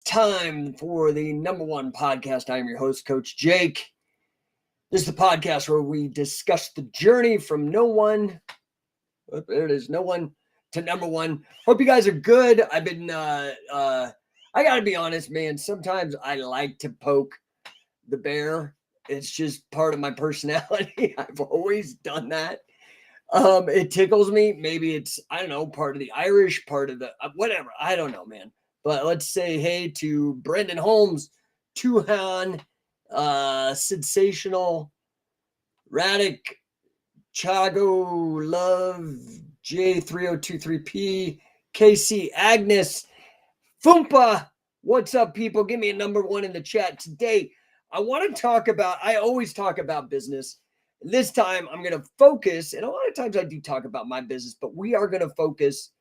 time for the #1 podcast. I am your host, Coach Jake. This is the podcast where we discuss the journey from no one to #1. Hope you guys are good. I've been, I gotta be honest, man. Sometimes I like to poke the bear. It's just part of my personality. I've always done that. It tickles me. Maybe it's, I don't know, part of the Irish, part of the whatever. I don't know, man. But let's say hey to Brendan Holmes, Tuhan, Sensational, Radic, Chago, Love, J3023P, KC, Agnes, Foompa. What's up, people? Give me a #1 in the chat today. I want to talk about, I always talk about business. This time I'm going to focus, and a lot of times I do talk about my business, but we are going to focus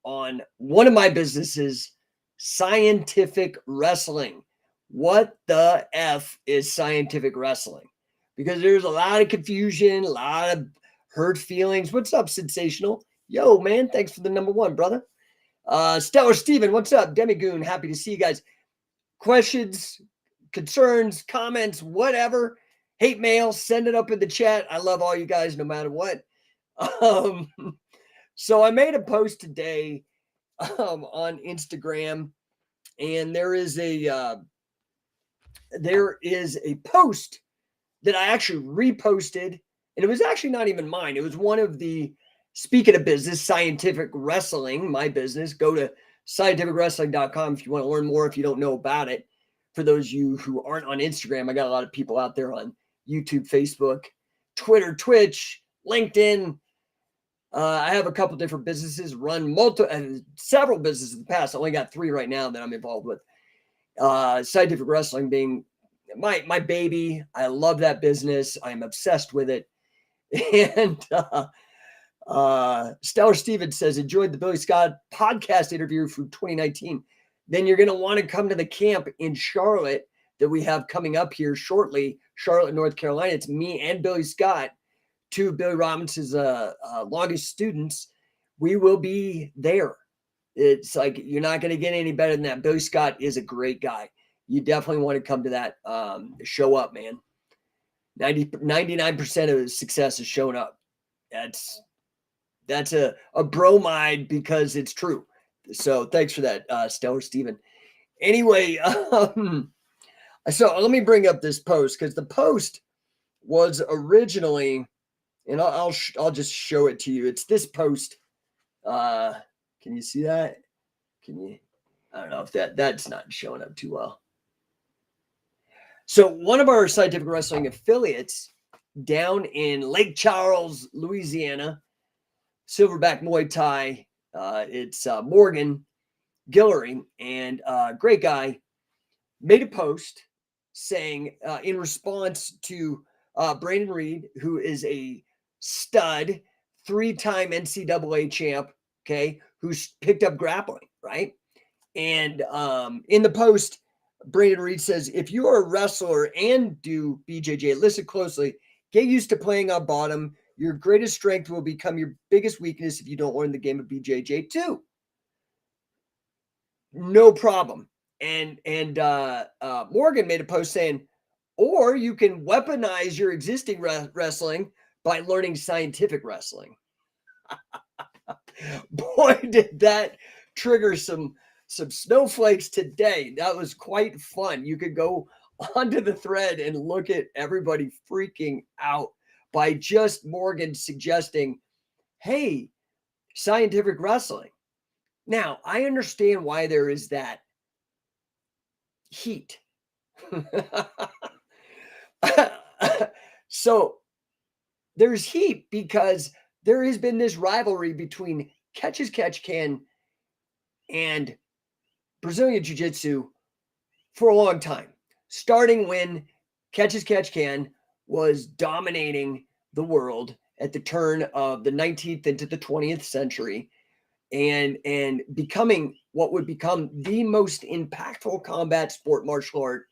on one of my businesses, scientific wrestling. What the F is scientific wrestling? Because there's a lot of confusion, a lot of hurt feelings. What's up, Sensational? Yo, man, thanks for the #1, brother. Stellar Steven, what's up? Demigoon, happy to see you guys. Questions, concerns, comments, whatever. Hate mail, send it up in the chat. I love all you guys no matter what. So I made a post today on Instagram, and there is a post that I actually reposted, and it was actually not even mine. It was one of the, speaking of business, Scientific Wrestling, my business. Go to scientificwrestling.com if you want to learn more, if you don't know about it. For those of you who aren't on Instagram, I got a lot of people out there on YouTube, Facebook, Twitter, Twitch, LinkedIn. I have a couple different businesses, run several businesses in the past. I only got 3 right now that I'm involved with. Scientific Wrestling being my baby. I love that business. I'm obsessed with it. And Stellar Steven says, enjoyed the Billy Scott podcast interview from 2019. Then you're going to want to come to the camp in Charlotte that we have coming up here shortly, Charlotte, North Carolina. It's me and Billy Scott, 2 of Billy Robbins's longest students. We will be there. It's like, you're not going to get any better than that. Billy Scott is a great guy. You definitely want to come to that. Show up, man. 99% of the success is showing up. That's a bromide because it's true. So thanks for that, Stellar Steven. Anyway, so let me bring up this post, because the post was originally, and I'll just show it to you. It's this post. Can you see that? Can you? I don't know if that's not showing up too well. So one of our Scientific Wrestling affiliates down in Lake Charles, Louisiana, Silverback Muay Thai. It's Morgan Guillory, and great guy, made a post saying in response to Brandon Reed, who is a stud, 3-time NCAA champ, okay, who's picked up grappling, right? And in the post, Brandon Reed says, if you are a wrestler and do BJJ, listen closely, get used to playing on bottom. Your greatest strength will become your biggest weakness if you don't learn the game of BJJ too. No problem. And Morgan made a post saying, or you can weaponize your existing wrestling by learning scientific wrestling. Boy, did that trigger some snowflakes today. That was quite fun. You could go onto the thread and look at everybody freaking out by just Morgan suggesting, hey, scientific wrestling. Now, I understand why there is that heat. So there's heat because there has been this rivalry between Catch as Catch Can and Brazilian Jiu-Jitsu for a long time, starting when Catch as Catch Can was dominating the world at the turn of the 19th into the 20th century, and becoming what would become the most impactful combat sport martial art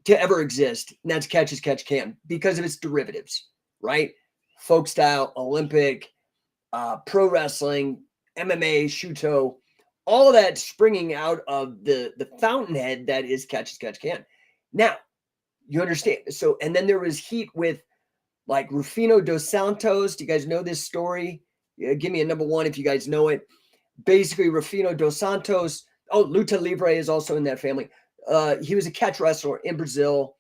to ever exist. And that's Catch as Catch Can, because of its derivatives, right? Folk style, Olympic, pro wrestling, MMA, Shuto, all of that springing out of the fountainhead that is Catch as Catch Can. Now, you understand. So, and then there was heat with like Rufino dos Santos. Do you guys know this story? Yeah, give me a number one if you guys know it. Basically, Rufino dos Santos. Oh, Luta Libre is also in that family. He was a catch wrestler in Brazil,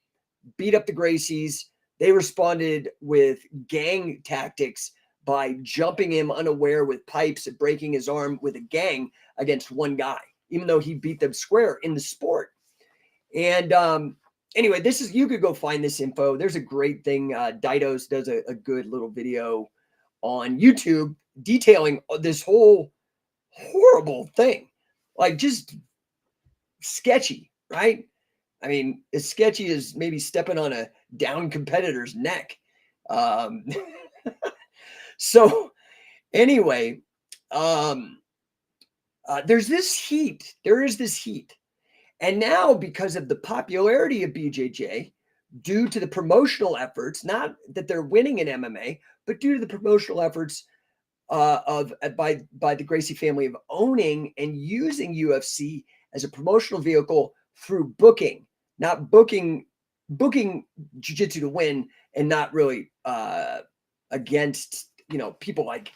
beat up the Gracies. They responded with gang tactics by jumping him unaware with pipes and breaking his arm with a gang against one guy, even though he beat them square in the sport. And anyway, this is, you could go find this info. There's a great thing. Didos does a good little video on YouTube detailing this whole horrible thing. Like, just sketchy, right? I mean, as sketchy as maybe stepping on a down competitor's neck. So anyway, there's this heat. There is this heat. And now, because of the popularity of BJJ, due to the promotional efforts, not that they're winning in MMA, but due to the promotional efforts by the Gracie family of owning and using UFC as a promotional vehicle through booking, not booking jiu-jitsu to win, and not really against, people like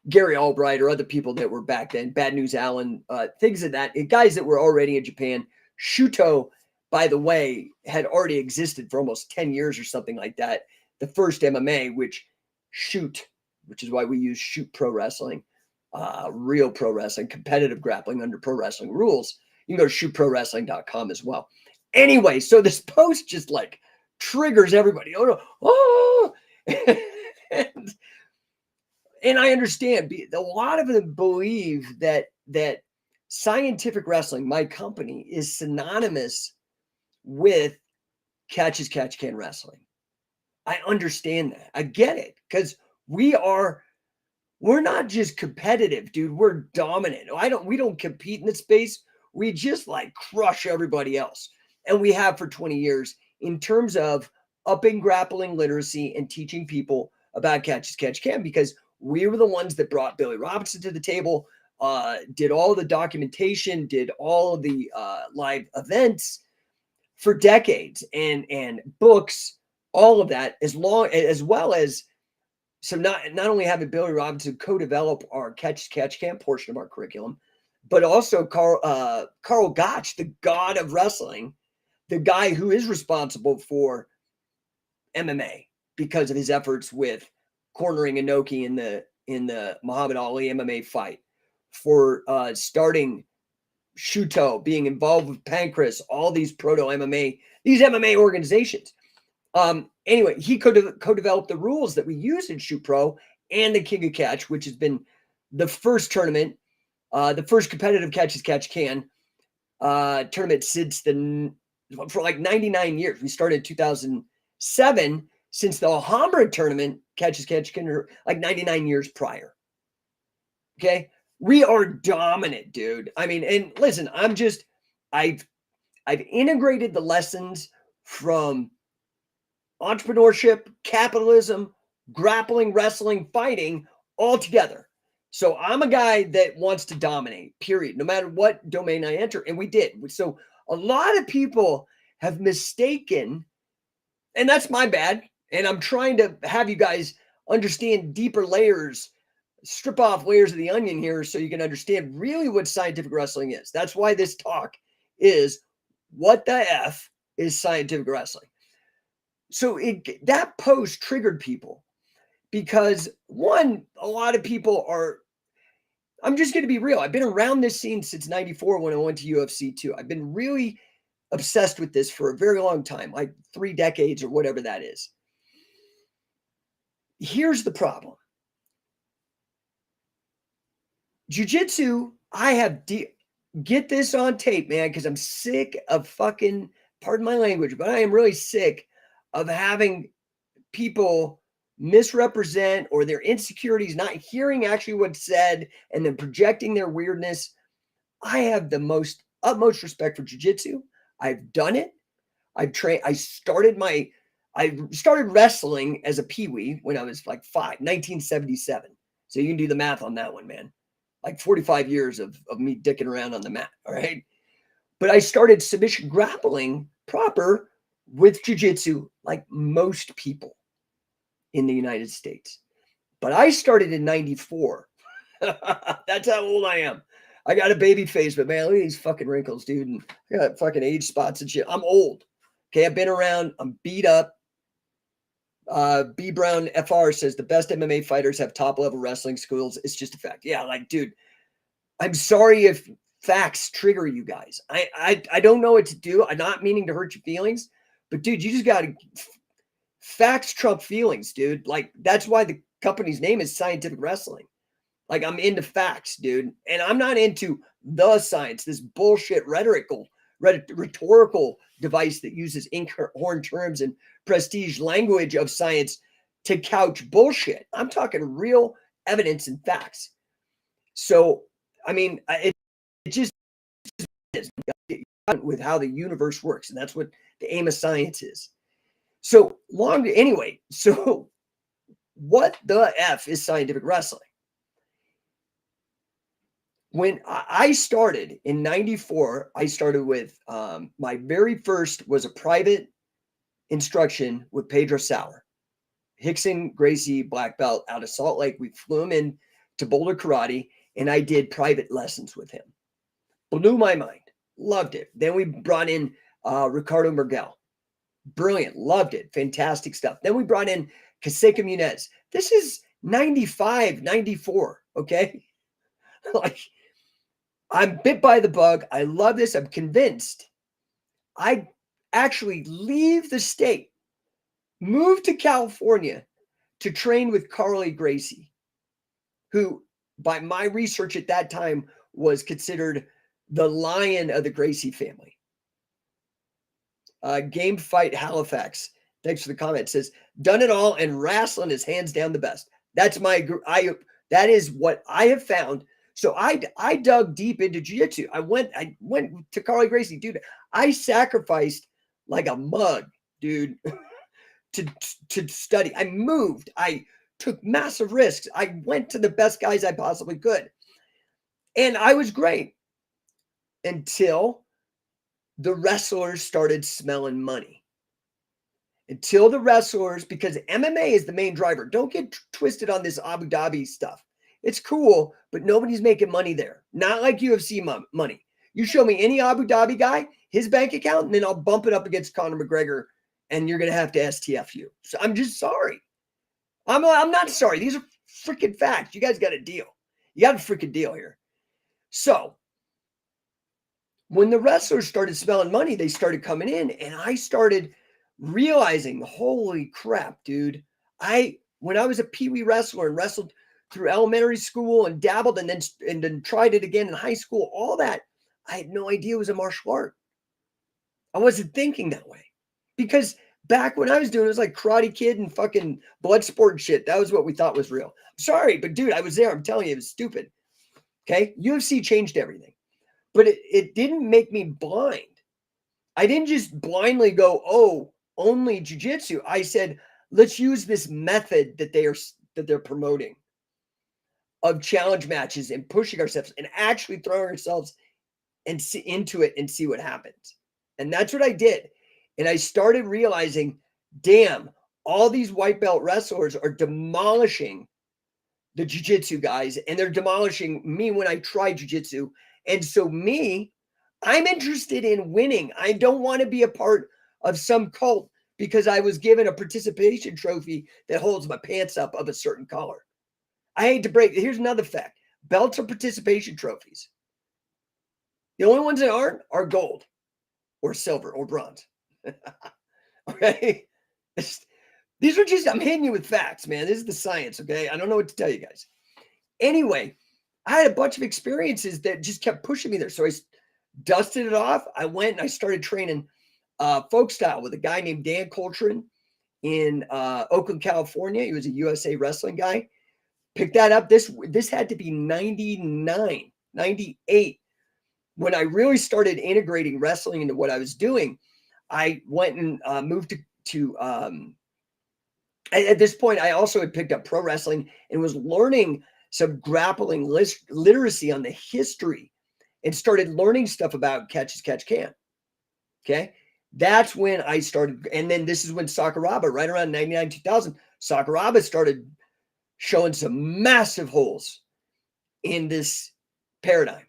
Gary Albright or other people that were back then, Bad News Allen, things of that, guys that were already in Japan. Shuto, by the way, had already existed for almost 10 years or something like that. The first MMA, which is why we use Shoot Pro Wrestling, real pro wrestling, competitive grappling under pro wrestling rules. You can go to shootprowrestling.com as well. Anyway, so this post just like triggers everybody. Oh, and I understand. A lot of them believe that Scientific Wrestling, my company, is synonymous with Catch as Catch Can wrestling. I understand that. I get it, because we're not just competitive, dude. We're dominant. We don't compete in the space. We just like crush everybody else. And we have for 20 years in terms of upping grappling literacy and teaching people about Catch as Catch Can, because we were the ones that brought Billy Robinson to the table, did all the documentation, did all of the live events for decades, and books, all of that, as well as so not only having Billy Robinson co-develop our Catch as Catch Can portion of our curriculum, but also Carl Gotch, the god of wrestling, the guy who is responsible for MMA because of his efforts with cornering Inoki in the Muhammad Ali MMA fight, for starting Shuto, being involved with Pancras, all these these MMA organizations. Anyway, he co-developed the rules that we use in Shoot Pro and the King of Catch, which has been the first tournament, the first competitive Catch as Catch Can tournament for like 99 years. We started in 2007. Since the Alhambra tournament, Catch as Catch Can, like 99 years prior. Okay, we are dominant, dude. I mean, and listen, I've integrated the lessons from entrepreneurship, capitalism, grappling, wrestling, fighting all together. So I'm a guy that wants to dominate, period, no matter what domain I enter. And we did. So a lot of people have mistaken, and that's my bad. And I'm trying to have you guys understand deeper layers, strip off layers of the onion here so you can understand really what scientific wrestling is. That's why this talk is, what the F is scientific wrestling? So that post triggered people because, one, a lot of people are, I'm just going to be real. I've been around this scene since 94 when I went to UFC 2. I've been really obsessed with this for a very long time, like 3 decades or whatever that is. Here's the problem. Jiu-jitsu, I have get this on tape, man, because I'm sick of fucking, pardon my language, but I am really sick of having people misrepresent, or their insecurities, not hearing actually what's said and then projecting their weirdness. I have the utmost respect for jiu-jitsu. I've done it. I've trained. I started wrestling as a peewee when I was like 5, 1977. So you can do the math on that one, man. like 45 years of me dicking around on the mat. All right. But I started submission grappling proper with jiu-jitsu like most people in the United States. But I started in 94. That's how old I am. I got a baby face, but man, look at these fucking wrinkles, dude. And I got fucking age spots and shit. I'm old. Okay, I've been around. I'm beat up. B Brown FR says the best MMA fighters have top level wrestling skills. It's just a fact. Yeah, like, dude, I'm sorry if facts trigger you guys. I don't know what to do. I'm not meaning to hurt your feelings, but dude, you just gotta facts trump feelings, dude. Like, that's why the company's name is Scientific Wrestling. Like, I'm into facts, dude. And I'm not into the science, this bullshit rhetorical device that uses inkhorn terms and prestige language of science to couch bullshit. I'm talking real evidence and facts. So, I mean, it just is with how the universe works. And that's what the aim of science is. So anyway, so what the F is scientific wrestling? When I started in 94, I started with my very first was a private instruction with Pedro Sauer, Hickson Gracie black belt out of Salt Lake. We flew him in to Boulder Karate, and I did private lessons with him. Blew my mind. Loved it. Then we brought in Ricardo Mergel. Brilliant. Loved it. Fantastic stuff. Then we brought in Caseca Munez. This is 95, 94. Okay. Like, I'm bit by the bug. I love this. I'm convinced. I actually leave the state, move to California to train with Carly Gracie, who, by my research at that time, was considered the lion of the Gracie family. Game Fight Halifax, thanks for the comment, says, done it all, and wrestling is hands down the best. That's that is what I have found. So I dug deep into jiu-jitsu. I went to Carly Gracie, dude. I sacrificed like a mug, dude, to study. I moved. I took massive risks. I went to the best guys I possibly could. And I was great until the wrestlers started smelling money. Until the wrestlers, because MMA is the main driver. Don't get twisted on this Abu Dhabi stuff. It's cool, but nobody's making money there. Not like UFC money. You show me any Abu Dhabi guy, his bank account, and then I'll bump it up against Conor McGregor, and you're going to have to STF you. So I'm just sorry. I'm not sorry. These are freaking facts. You guys got a deal. You got a freaking deal here. So when the wrestlers started smelling money, they started coming in, and I started realizing, holy crap, dude. When I was a peewee wrestler and wrestled through elementary school and dabbled and then tried it again in high school, all that, I had no idea it was a martial art. I wasn't thinking that way, because back when I was doing it was like Karate Kid and fucking blood sport shit. That was what we thought was real. I'm sorry, but dude, I was there. I'm telling you, it was stupid. Okay. UFC changed everything, but it didn't make me blind. I didn't just blindly go, oh, only jiu-jitsu. I said, let's use this method that they're promoting of challenge matches and pushing ourselves and actually throwing ourselves into it and see what happens. And that's what I did. And I started realizing, damn, all these white belt wrestlers are demolishing the jiu-jitsu guys, and they're demolishing me when I try jiu-jitsu. And so I'm interested in winning. I don't want to be a part of some cult because I was given a participation trophy that holds my pants up of a certain color. I hate to break. Here's another fact. Belts are participation trophies. The only ones that aren't are gold or silver or bronze. Okay. These are just, I'm hitting you with facts, man. This is the science. Okay. I don't know what to tell you guys. Anyway, I had a bunch of experiences that just kept pushing me there. So I dusted it off. I went and I started training folk style with a guy named Dan Coltrane in Oakland, California. He was a USA wrestling guy. Picked that up. This had to be 99, 98. When I really started integrating wrestling into what I was doing, I went and moved to at this point, I also had picked up pro wrestling and was learning some grappling literacy on the history and started learning stuff about catch as catch can. Okay. That's when I started. And then this is when Sakuraba, right around 99, 2000, Sakuraba started showing some massive holes in this paradigm,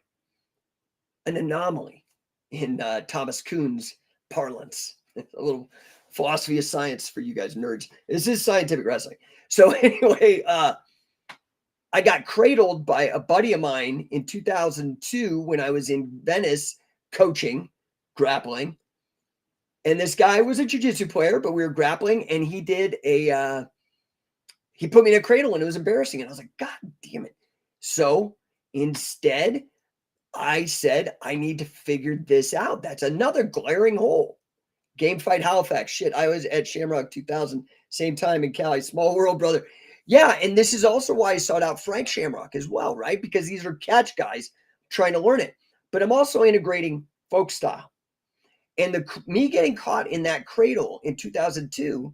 an anomaly in Thomas Kuhn's parlance. A little philosophy of science for you guys nerds. This is scientific wrestling. So anyway, I got cradled by a buddy of mine in 2002 when I was in Venice coaching, grappling. And this guy was a jiu-jitsu player, but we were grappling, and he put me in a cradle, and it was embarrassing. And I was like, God damn it. So instead, I said, I need to figure this out. That's another glaring hole. Game Fight Halifax. Shit, I was at Shamrock 2000, same time in Cali. Small world, brother. Yeah, and this is also why I sought out Frank Shamrock as well, right? Because these are catch guys trying to learn it. But I'm also integrating folk style. And me getting caught in that cradle in 2002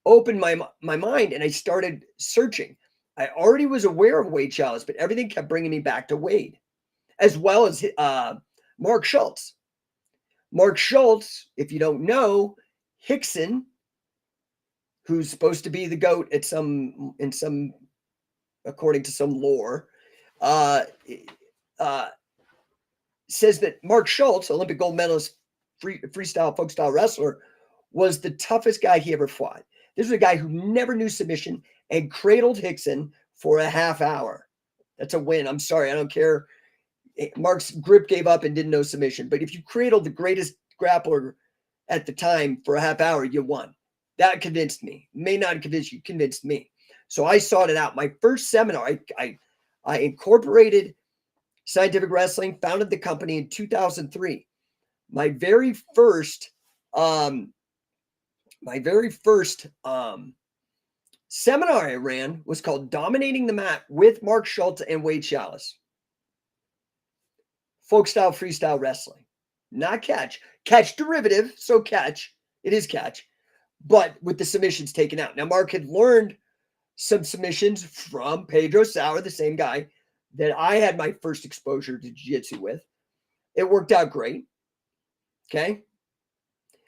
opened my mind, and I started searching. I already was aware of Wade Chalice, but everything kept bringing me back to Wade, as well as Mark Schultz. Mark Schultz, if you don't know, Hickson, who's supposed to be the GOAT according to some lore, says that Mark Schultz, Olympic gold medalist, freestyle, folk style wrestler, was the toughest guy he ever fought. This was a guy who never knew submission and cradled Hickson for a half hour. That's a win. I'm sorry. I don't care. Mark's grip gave up and didn't know submission. But if you cradled the greatest grappler at the time for a half hour, you won. That convinced me. May not convince you, convinced me. So I sought it out. My first seminar, I incorporated scientific wrestling, founded the company in 2003. My very first seminar I ran was called Dominating the Mat with Mark Schultz and Wade Chalice. Folk style, freestyle wrestling, not catch. Catch derivative, so catch. It is catch, but with the submissions taken out. Now, Mark had learned some submissions from Pedro Sauer, the same guy that I had my first exposure to jiu-jitsu with. It worked out great. Okay.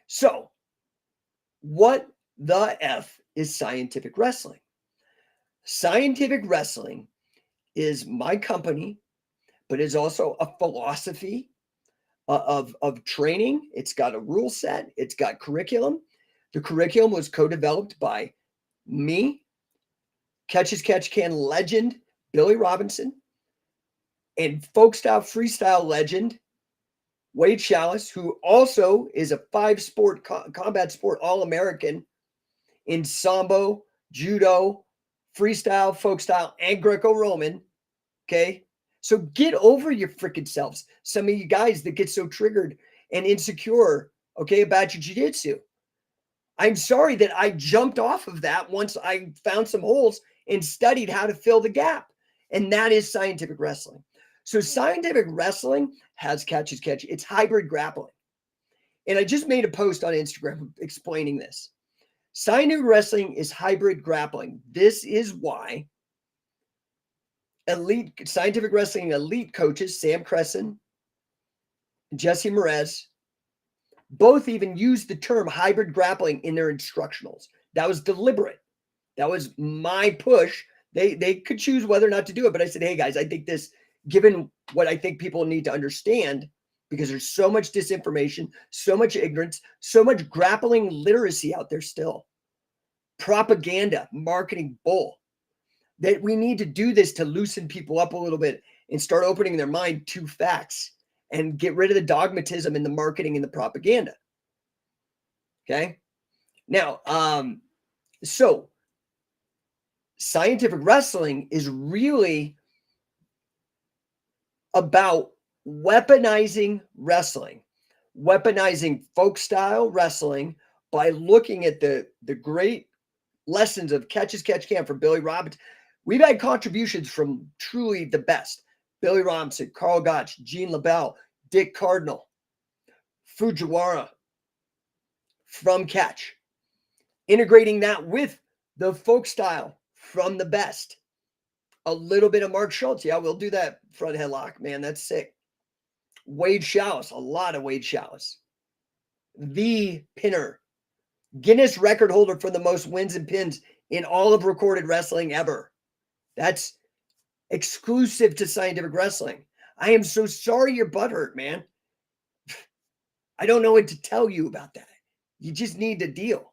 So what the F is scientific wrestling? Scientific wrestling is my company, but is also a philosophy of training. It's got a rule set. It's got curriculum. The curriculum was co-developed by me, Catch as Catch Can legend Billy Robinson, and folk style freestyle legend Wade Chalice, who also is a 5-sport combat sport All-American in Sambo, Judo, freestyle, folk style, and Greco-Roman. Okay. So get over your freaking selves. Some of you guys that get so triggered and insecure, okay, about your jiu-jitsu. I'm sorry that I jumped off of that once I found some holes and studied how to fill the gap. And that is scientific wrestling. So scientific wrestling has catch as catch. It's hybrid grappling. And I just made a post on Instagram explaining this. Scientific wrestling is hybrid grappling. This is why scientific wrestling elite coaches, Sam Cresson, Jesse Merez, both even use the term hybrid grappling in their instructionals. That was deliberate. That was my push. They could choose whether or not to do it. But I said, hey guys, I think this, given what I think people need to understand, because there's so much disinformation, so much ignorance, so much grappling literacy out there still. Propaganda, marketing bull. That we need to do this to loosen people up a little bit and start opening their mind to facts and get rid of the dogmatism in the marketing and the propaganda. Okay. Now, so scientific wrestling is really about weaponizing wrestling, weaponizing folk style wrestling by looking at the great lessons of Catch as Catch Can from Billy Robinson. We've had contributions from truly the best. Billy Robinson, Carl Gotch, Gene LaBelle, Dick Cardinal, Fujiwara from Catch. Integrating that with the folk style from the best. A little bit of Mark Schultz. Yeah, we'll do that front headlock, man. That's sick. Wade Schaus, a lot of Wade Schaus. The pinner. Guinness record holder for the most wins and pins in all of recorded wrestling ever. That's exclusive to Scientific Wrestling. I am so sorry your butt hurt, man. I don't know what to tell you about that. You just need to deal.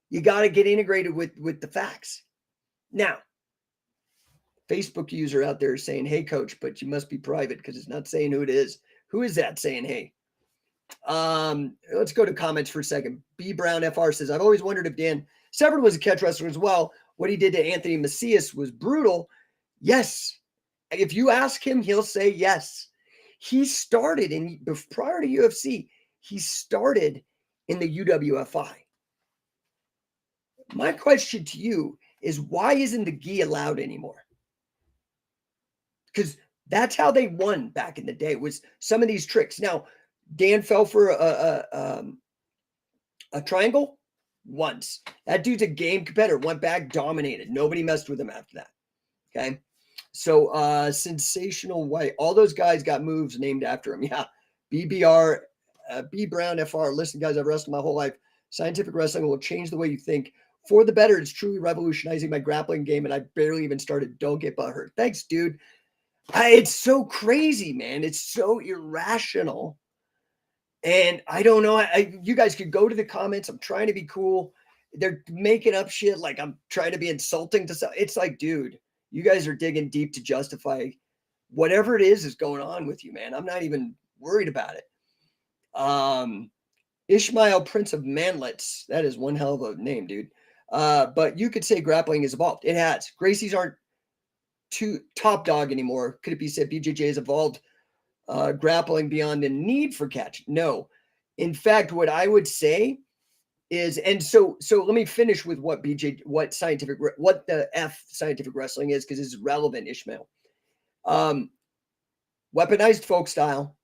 You got to get integrated with the facts. Now, Facebook user out there saying, hey, coach, but you must be private because it's not saying who it is. Who is that saying, hey? Let's go to comments for a second. B Brown FR says, I've always wondered if Dan Severn was a catch wrestler as well. What he did to Anthony Macias was brutal. Yes. If you ask him, he'll say yes. He started prior to UFC, he started in the UWFI. My question to you is, why isn't the gi allowed anymore? Because that's how they won back in the day, was some of these tricks. Now, Dan fell for a triangle once. That dude's a game competitor. Went back, dominated. Nobody messed with him after that. Okay. So Sensational White. All those guys got moves named after him. Yeah. BBR, B Brown FR. Listen, guys, I've wrestled my whole life. Scientific wrestling will change the way you think. For the better, it's truly revolutionizing my grappling game, and I barely even started. Don't get butthurt. Thanks, dude. It's so crazy, man. It's so irrational. And I don't know. You guys could go to the comments. I'm trying to be cool. They're making up shit like I'm trying to be insulting to some. It's like, dude, you guys are digging deep to justify whatever it is going on with you, man. I'm not even worried about it. Ishmael, Prince of Manlets. That is one hell of a name, dude. But you could say grappling has evolved. It has. Gracie's aren't too top dog anymore. Could it be said BJJ has evolved grappling beyond the need for catch? No. In fact, what I would say is, and so let me finish with what the scientific wrestling is, because it's relevant, Ishmael. Weaponized folk style,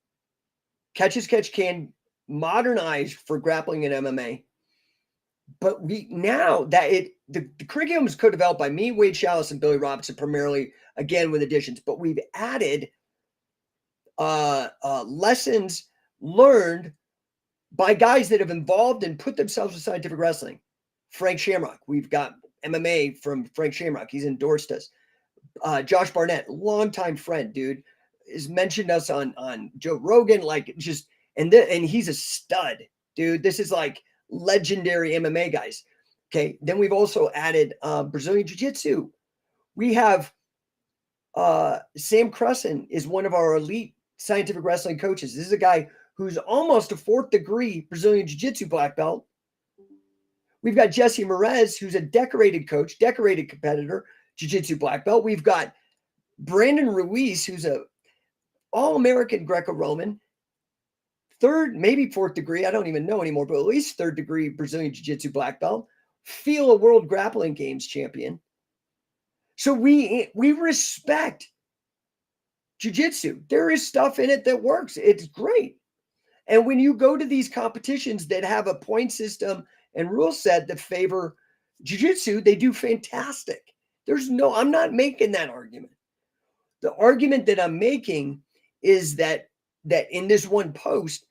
catch as catch can, modernized for grappling and MMA. But the curriculum was co-developed by me, Wade Schaus, and Billy Robinson, primarily, again, with additions. But we've added lessons learned by guys that have involved and put themselves in scientific wrestling. Frank Shamrock. We've got MMA from Frank Shamrock. He's endorsed us. Josh Barnett, longtime friend, dude, has mentioned us on Joe Rogan, and he's a stud, dude. This is like legendary MMA guys. Okay. Then we've also added Brazilian Jiu-Jitsu. We have Sam Crusson is one of our elite scientific wrestling coaches. This is a guy who's almost a 4th degree Brazilian Jiu-Jitsu black belt. We've got Jesse Merez, who's a decorated coach, decorated competitor, Jiu-Jitsu black belt. We've got Brandon Ruiz, who's a All-American Greco-Roman, 3rd, maybe 4th degree, I don't even know anymore, but at least 3rd degree Brazilian Jiu-Jitsu black belt, FILA World Grappling Games champion. So we respect Jiu-Jitsu. There is stuff in it that works. It's great. And when you go to these competitions that have a point system and rule set that favor Jiu-Jitsu, they do fantastic. I'm not making that argument. The argument that I'm making is that in this one post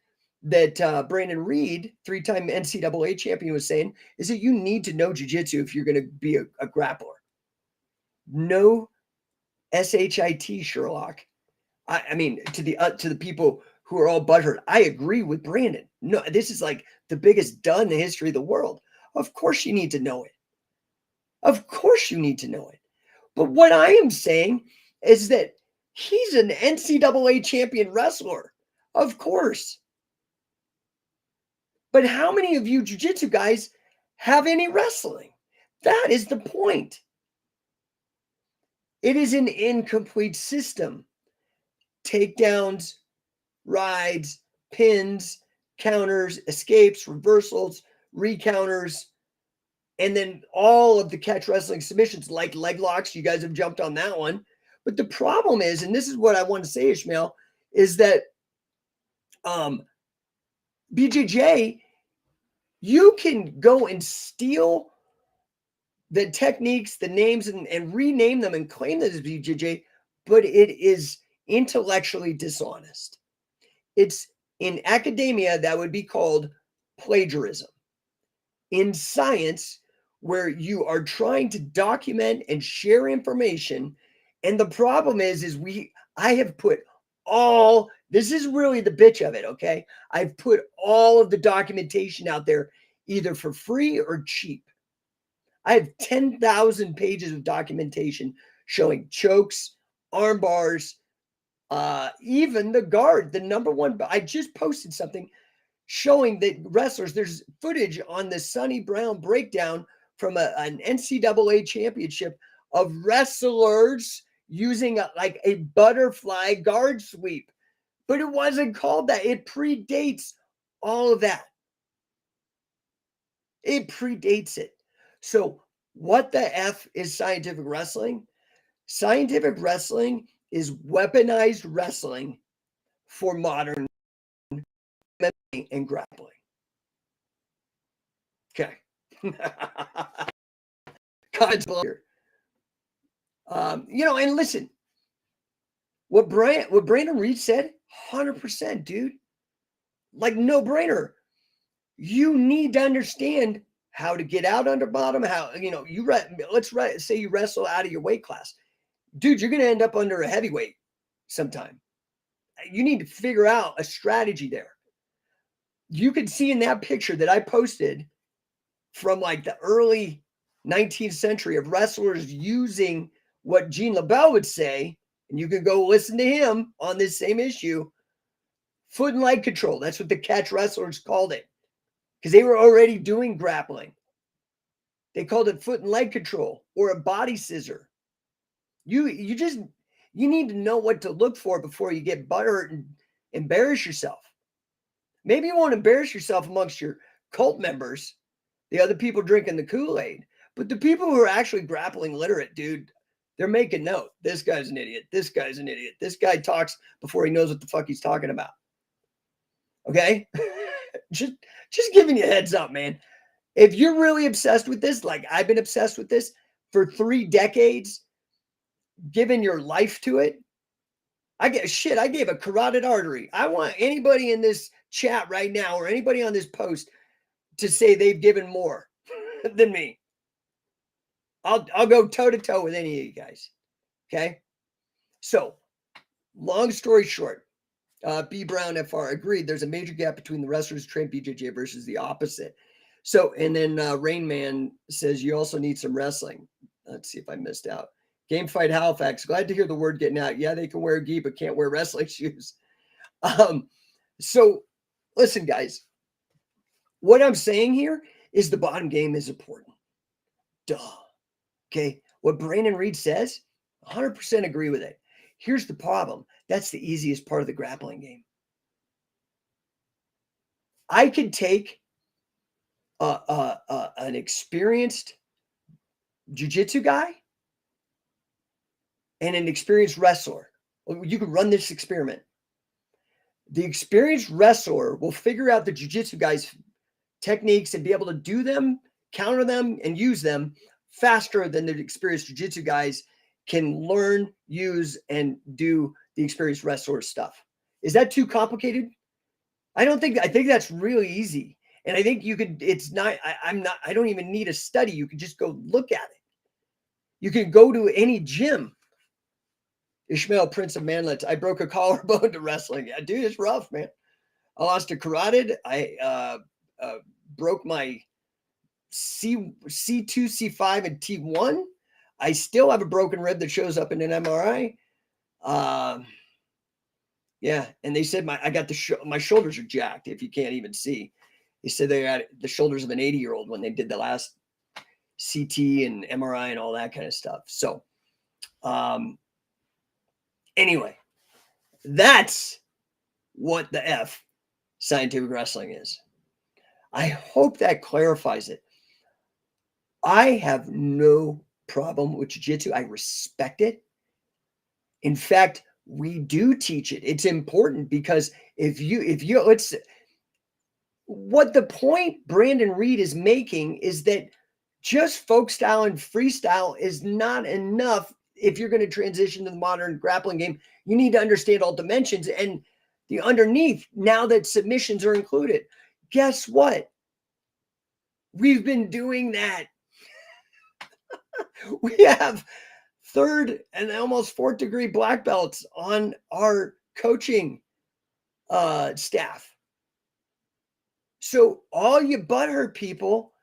that Brandon Reed, 3-time NCAA champion, was saying, is that you need to know Jiu-Jitsu if you're going to be a grappler. No SHIT, Sherlock. I mean, to the people who are all butthurt, I agree with Brandon. No, this is like the biggest done in the history of the world. Of course you need to know it. Of course you need to know it. But what I am saying is that he's an NCAA champion wrestler. Of course. But how many of you jiu-jitsu guys have any wrestling? That is the point. It is an incomplete system. Takedowns, rides, pins, counters, escapes, reversals, recounters, and then all of the catch wrestling submissions like leg locks. You guys have jumped on that one. But the problem is, and this is what I want to say, Ishmael, is that BJJ, you can go and steal the techniques, the names, and rename them and claim them as BJJ, but it is intellectually dishonest. It's in academia that would be called plagiarism. In science, where you are trying to document and share information, and the problem is I have put this is really the bitch of it, okay? I've put all of the documentation out there either for free or cheap. I have 10,000 pages of documentation showing chokes, arm bars, even the guard, the number one. I just posted something showing that wrestlers, there's footage on the Sonny Brown breakdown from an NCAA championship of wrestlers using like a butterfly guard sweep, but it wasn't called that. It predates all of that. It predates it. So what the F is scientific wrestling? Scientific wrestling is weaponized wrestling for modern MMA and grappling. Okay. Comments below here. And listen, what Brandon Reed said, 100%, dude. Like, no brainer. You need to understand how to get out under bottom, how, let's say you wrestle out of your weight class. Dude, you're going to end up under a heavyweight sometime. You need to figure out a strategy there. You can see in that picture that I posted from like the early 19th century of wrestlers using what Gene LaBelle would say, and you can go listen to him on this same issue, foot and leg control. That's what the catch wrestlers called it because they were already doing grappling. They called it foot and leg control or a body scissor. You need to know what to look for before you get butthurt and embarrass yourself. Maybe you won't embarrass yourself amongst your cult members, the other people drinking the Kool-Aid, but the people who are actually grappling literate, dude, they're making note. This guy's an idiot. This guy's an idiot. This guy talks before he knows what the fuck he's talking about. Okay? just giving you a heads up, man. If you're really obsessed with this, like I've been obsessed with this for 3 decades, giving your life to it, I gave a carotid artery. I want anybody in this chat right now or anybody on this post to say they've given more than me. I'll go toe to toe with any of you guys. Okay. So long story short, B Brown FR agreed. There's a major gap between the wrestlers trained BJJ versus the opposite. So, and then Rain Man says you also need some wrestling. Let's see if I missed out. Game Fight Halifax. Glad to hear the word getting out. Yeah, they can wear a gi, but can't wear wrestling shoes. So listen, guys, what I'm saying here is the bottom game is important. Duh. Okay. What Brandon Reed says, 100% agree with it. Here's the problem. That's the easiest part of the grappling game. I could take an experienced jiu-jitsu guy and an experienced wrestler. You could run this experiment. The experienced wrestler will figure out the jiu-jitsu guy's techniques and be able to do them, counter them, and use them faster than the experienced jiu-jitsu guys can learn, use, and do the experienced wrestler stuff. Is that too complicated? I think that's really easy. And I think you could, I don't even need a study. You can just go look at it. You can go to any gym. Ishmael, Prince of Manlet. I broke a collarbone to wrestling. Yeah, dude, it's rough, man. I lost a carotid. I broke my C2, C5, and T1. I still have a broken rib that shows up in an MRI. Yeah, and they said I got my shoulders are jacked. If you can't even see, they said they had the shoulders of an 80-year-old when they did the last CT and MRI and all that kind of stuff. So, anyway, that's what the F scientific wrestling is. I hope that clarifies it. I have no problem with jiu-jitsu. I respect it. In fact, we do teach it. It's important because what the point Brandon Reed is making is that Just folk style and freestyle is not enough. If you're going to transition to the modern grappling game, you need to understand all dimensions and the underneath. Now that submissions are included, guess what? We've been doing that. We have third and almost fourth degree black belts on our coaching staff. So all you butthurt people,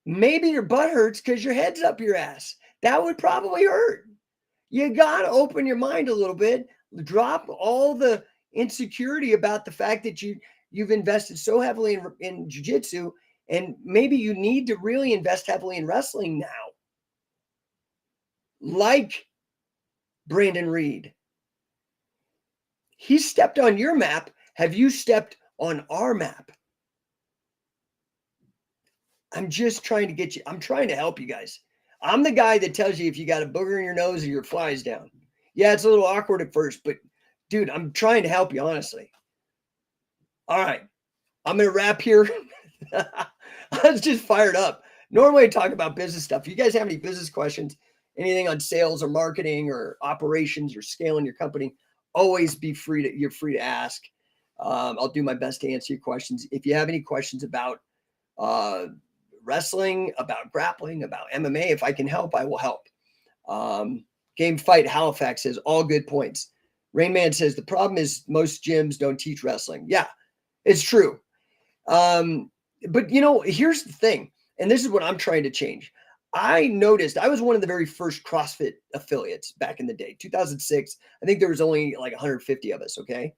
maybe your butt hurts because your head's up your ass. That would probably hurt. You got to open your mind a little bit. Drop all the insecurity about the fact that you've invested so heavily in jiu-jitsu, and maybe you need to really invest heavily in wrestling now. Like Brandon Reed. He stepped on your map. Have you stepped on our map? I'm just trying to get you. I'm trying to help you guys. I'm the guy that tells you if you got a booger in your nose or your fly's down. Yeah, it's a little awkward at first, but dude, I'm trying to help you, honestly. All right. I'm going to wrap here. I was just fired up. Normally I talk about business stuff. If you guys have any business questions, anything on sales or marketing or operations or scaling your company, always you're free to ask. I'll do my best to answer your questions. If you have any questions about wrestling, about grappling, about MMA, if I can help, I will help. Game Fight Halifax says all good points. Rainman says the problem is most gyms don't teach wrestling. Yeah, it's true. But here's the thing, and this is what I'm trying to change. I noticed I was one of the very first CrossFit affiliates back in the day, 2006. I think there was only like 150 of us. Okay.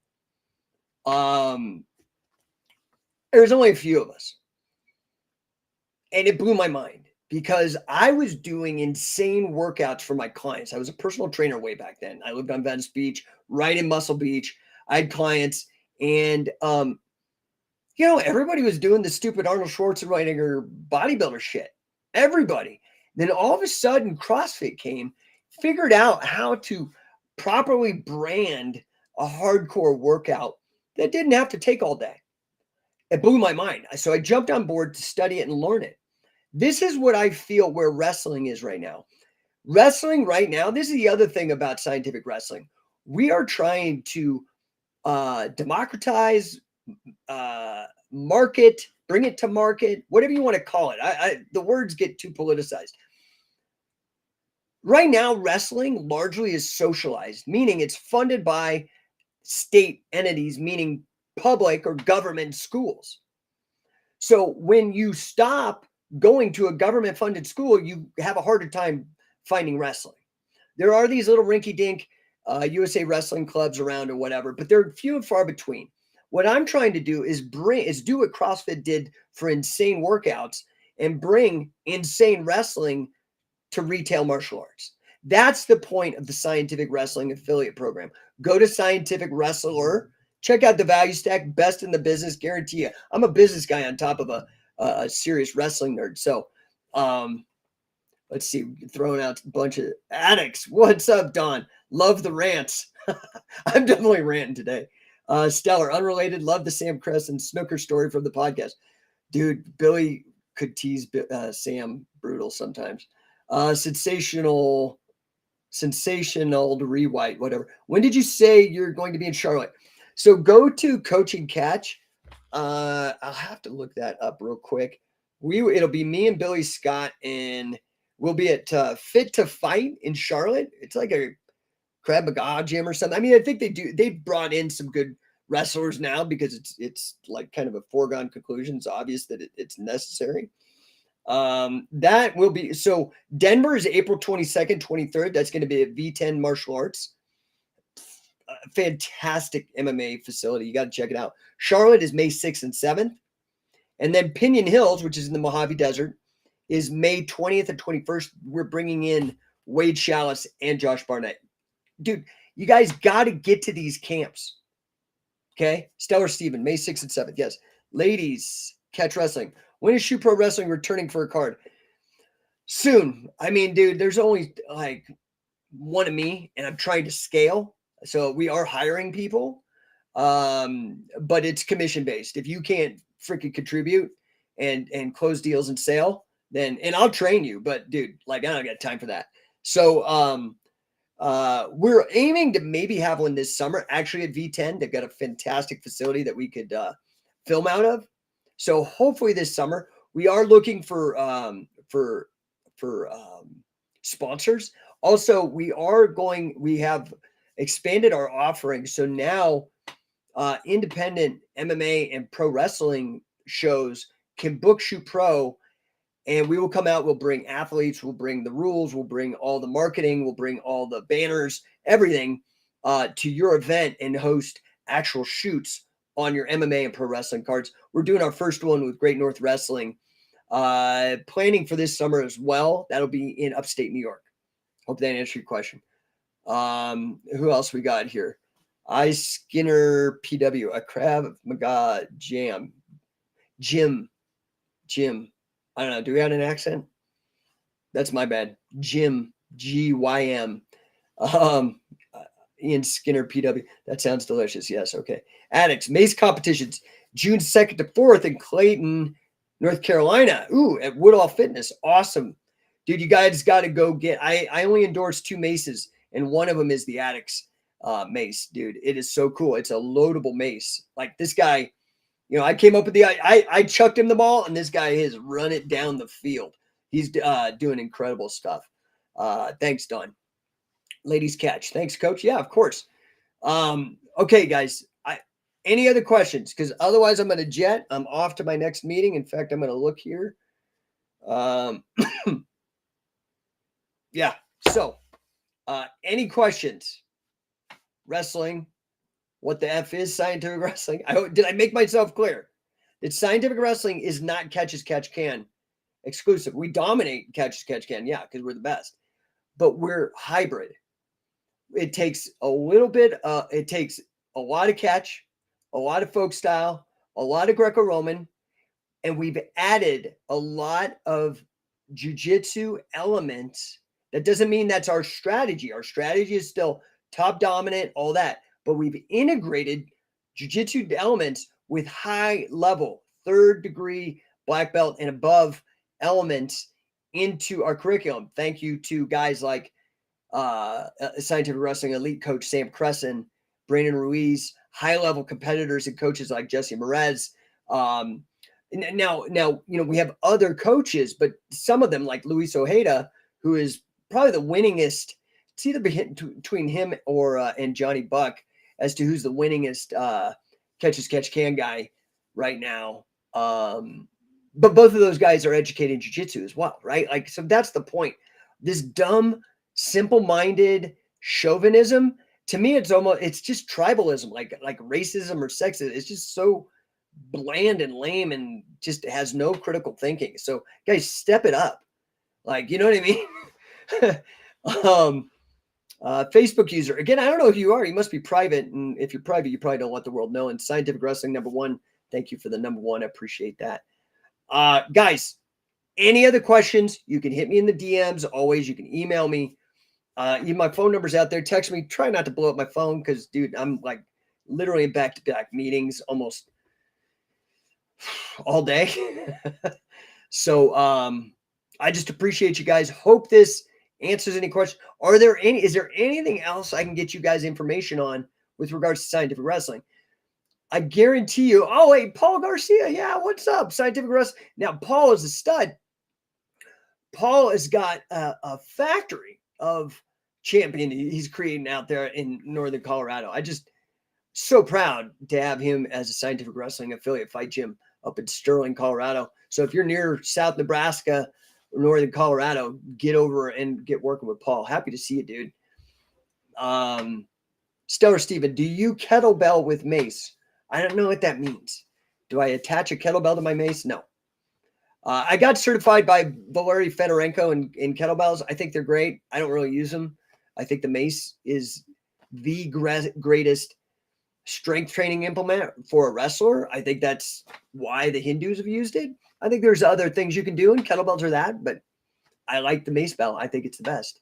There was only a few of us. And it blew my mind because I was doing insane workouts for my clients. I was a personal trainer way back then. I lived on Venice Beach, right in Muscle Beach. I had clients, and everybody was doing the stupid Arnold Schwarzenegger bodybuilder shit. Everybody. Then all of a sudden, CrossFit came, figured out how to properly brand a hardcore workout that didn't have to take all day. It blew my mind. So I jumped on board to study it and learn it. This is what I feel where wrestling is right now. Wrestling right now, this is the other thing about scientific wrestling. We are trying to democratize, market, bring it to market, whatever you want to call it. The words get too politicized. Right now, wrestling largely is socialized, meaning it's funded by state entities, meaning public or government schools. So when you stop going to a government-funded school, you have a harder time finding wrestling. There are these little rinky-dink USA wrestling clubs around or whatever, but they're few and far between. What I'm trying to do is do what CrossFit did for insane workouts and bring insane wrestling to retail martial arts. That's the point of the Scientific Wrestling Affiliate Program. Go to Scientific Wrestler, check out the value stack, best in the business, guarantee you. I'm a business guy on top of a serious wrestling nerd. So let's see, throwing out a bunch of addicts. What's up, Don? Love the rants. I'm definitely ranting today. Stellar, unrelated, love the Sam Kress and Snooker story from the podcast. Dude, Billy could tease Sam brutal sometimes. Sensational to rewrite, whatever. When did you say you're going to be in Charlotte? So go to Coaching Catch. I'll have to look that up real quick. It'll be me and Billy Scott, and we'll be at Fit to Fight in Charlotte. It's like a Krav Maga gym or something. I mean, I think they've brought in some good wrestlers now because it's like kind of a foregone conclusion. It's obvious that it's necessary. That will be, so Denver is April 22nd, 23rd. That's going to be at V10 Martial Arts. Fantastic MMA facility. You got to check it out. Charlotte is May 6th and 7th. And then Pinion Hills, which is in the Mojave Desert, is May 20th and 21st. We're bringing in Wade Chalice and Josh Barnett. Dude, you guys got to get to these camps. Okay? Stellar Steven, May 6th and 7th. Yes. Ladies, Catch Wrestling. When is Shoe Pro Wrestling returning for a card? Soon. I mean, dude, there's only like one of me, and I'm trying to scale. So we are hiring people, but it's commission based. If you can't freaking contribute and close deals and sell, then, and I'll train you, but dude, like, I don't got time for that. So, we're aiming to maybe have one this summer, actually at V10. They've got a fantastic facility that we could film out of. So hopefully this summer. We are looking for sponsors. Also, we have expanded our offering. So now independent MMA and pro wrestling shows can book Shoot Pro, and we will come out. We'll bring athletes, we'll bring the rules, we'll bring all the marketing, we'll bring all the banners, everything to your event and host actual shoots on your MMA and pro wrestling cards. We're doing our first one with Great North Wrestling, planning for this summer as well. That'll be in upstate New York. Hope that answered your question. Who else we got here? I Skinner PW, a Crab Maga Jim. I don't know. Do we have an accent? That's my bad. Jim, Gym. Ian Skinner PW. That sounds delicious. Yes. Okay. Addicts, Mace competitions, June 2nd to 4th in Clayton, North Carolina. Ooh, at Woodall Fitness. Awesome. Dude, you guys got to go get, I only endorse 2 maces, and one of them is the Addicts mace, dude. It is so cool. It's a loadable mace. Like this guy, I came up with I chucked him the ball, and this guy has run it down the field. He's doing incredible stuff. Thanks, Don. Ladies catch. Thanks, Coach. Yeah, of course. Okay, guys. Any other questions? Because otherwise I'm going to jet. I'm off to my next meeting. In fact, I'm going to look here. Yeah. So any questions? Wrestling. What the F is scientific wrestling? Did I make myself clear? That scientific wrestling is not catch as catch can exclusive. We dominate catch as catch can, yeah, because we're the best. But we're hybrid. It takes a little bit, it takes a lot of catch, a lot of folk style, a lot of Greco-Roman, and we've added a lot of jiu-jitsu elements. That doesn't mean that's our strategy. Our strategy is still top dominant, all that. But we've integrated jiu-jitsu elements with high level, 3rd degree black belt and above elements into our curriculum. Thank you to guys like Scientific Wrestling Elite Coach Sam Cresson, Brandon Ruiz, high level competitors and coaches like Jesse Merez. Now, we have other coaches, but some of them like Luis Ojeda, who is probably the winningest. It's either between him or and Johnny Buck as to who's the winningest catch as catch can guy right now. But both of those guys are educated in jiu-jitsu as well, right? Like, so that's the point. This dumb, simple-minded chauvinism, to me, it's just tribalism, like racism or sexism. It's just so bland and lame and just has no critical thinking. So guys, step it up. Like, you know what I mean? Facebook user. Again, I don't know who you are. You must be private. And if you're private, you probably don't let the world know. And Scientific Wrestling #1. Thank you for the #1. I appreciate that. Guys, any other questions? You can hit me in the DMs. Always, you can email me. Even my phone number's out there. Text me. Try not to blow up my phone because, dude, I'm like literally in back-to-back meetings almost all day. So I just appreciate you guys. Hope this answers any questions. Is there anything else I can get you guys information on with regards to Scientific Wrestling? I guarantee you. Oh, wait, Paul Garcia. Yeah, what's up? Scientific Wrestling. Now, Paul is a stud. Paul has got a factory of champion he's creating out there in Northern Colorado. I just so proud to have him as a Scientific Wrestling affiliate fight gym up in Sterling, Colorado. So if you're near South Nebraska or Northern Colorado, get over and get working with Paul. Happy to see you, dude. Stellar Steven, do you kettlebell with mace? I don't know what that means. Do I attach a kettlebell to my mace? No. I got certified by Valery Fedorenko in kettlebells. I think they're great. I don't really use them. I think the mace is the greatest strength training implement for a wrestler. I think that's why the Hindus have used it. I think there's other things you can do, and kettlebells are that, but I like the mace bell. I think it's the best.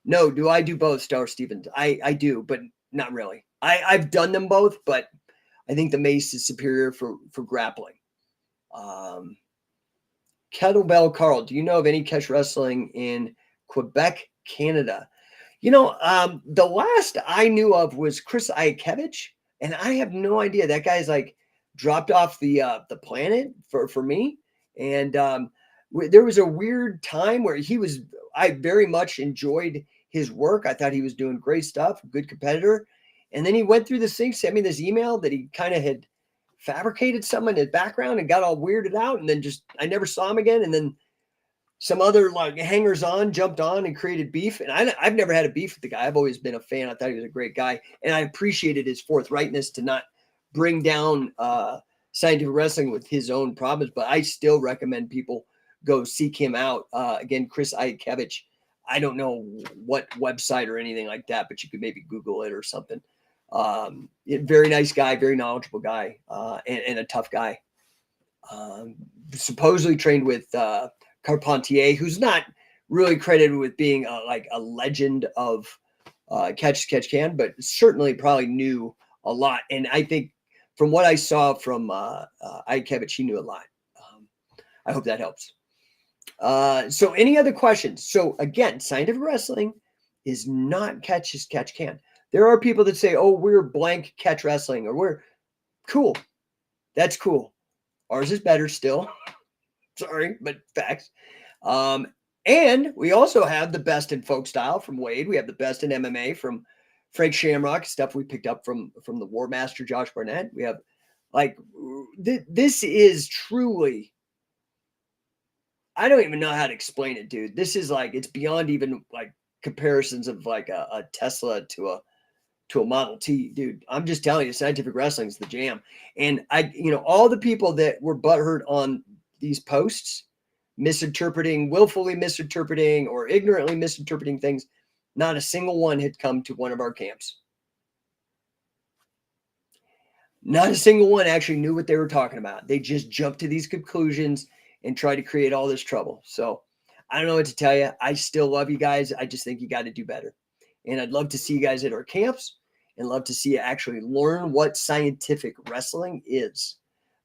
No, do I do both, Stellar Stevens? I do, but not really. I've done them both, but I think the mace is superior for grappling. Kettlebell Carl, do you know of any catch wrestling in Quebec, Canada? The last I knew of was Chris Iakevich, and I have no idea. That guy's like dropped off the planet for me. And there was a weird time where I very much enjoyed his work. I thought he was doing great stuff, good competitor. And then he went through this thing, sent me this email that he kind of had fabricated something in his background and got all weirded out. And then I never saw him again. And then some other like hangers on jumped on and created beef. And I've never had a beef with the guy. I've always been a fan. I thought he was a great guy. And I appreciated his forthrightness to not bring down scientific wrestling with his own problems. But I still recommend people go seek him out. Again, Chris Iakevich. I don't know what website or anything like that, but you could maybe Google it or something. Very nice guy, very knowledgeable guy, and a tough guy. Supposedly trained with Carpentier, who's not really credited with being like a legend of catch can, but certainly probably knew a lot. And I think from what I saw from Iakevich, he knew a lot. I hope that helps. So any other questions? So again, scientific wrestling is not catch can. There are people that say, oh, we're blank catch wrestling, or we're cool. That's cool. Ours is better still. Sorry, but facts. And we also have the best in folk style from Wade. We have the best in MMA from Frank Shamrock, stuff we picked up from the War Master, Josh Barnett. We have this is truly, I don't even know how to explain it, dude. This is like, it's beyond even like comparisons of like a Tesla to a Model T, dude. I'm just telling you, scientific wrestling is the jam. And all the people that were butthurt on these posts, willfully misinterpreting or ignorantly misinterpreting things, not a single one had come to one of our camps. Not a single one actually knew what they were talking about. They just jumped to these conclusions and tried to create all this trouble. So I don't know what to tell you. I still love you guys. I just think you got to do better. And I'd love to see you guys at our camps and love to see you actually learn what scientific wrestling is.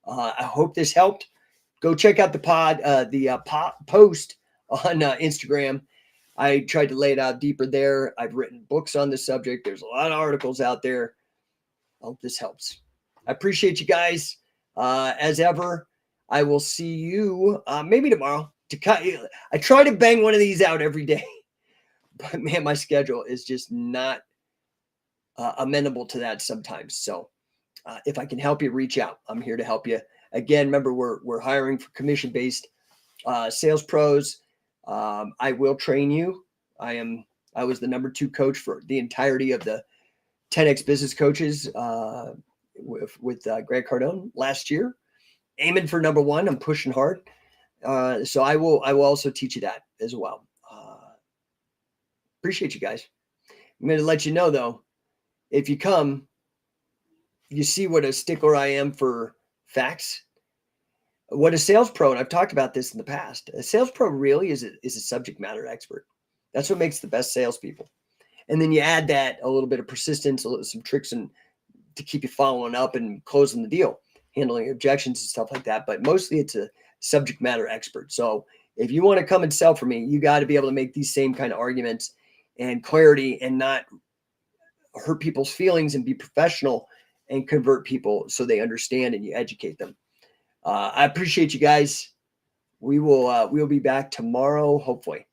I hope this helped. Go check out the post on Instagram. I tried to lay it out deeper there. I've written books on the subject. There's a lot of articles out there. I hope this helps. I appreciate you guys. As ever, I will see you maybe tomorrow. I try to bang one of these out every day. But man, my schedule is just not amenable to that sometimes. So if I can help you, reach out. I'm here to help you. Again, remember, we're hiring for commission-based sales pros. I will train you. I was the number 2 coach for the entirety of the 10X Business Coaches with Greg Cardone last year. Aiming for number 1. I'm pushing hard. So I will also teach you that as well. Appreciate you guys. I'm going to let you know, though, if you come, you see what a stickler I am for facts. What a sales pro, and I've talked about this in the past, a sales pro really is a subject matter expert. That's what makes the best salespeople. And then you add that a little bit of persistence, some tricks and to keep you following up and closing the deal, handling objections and stuff like that. But mostly it's a subject matter expert. So if you want to come and sell for me, you got to be able to make these same kind of arguments and clarity and not hurt people's feelings and be professional and convert people so they understand and you educate them. I appreciate you guys. We'll be back tomorrow, hopefully.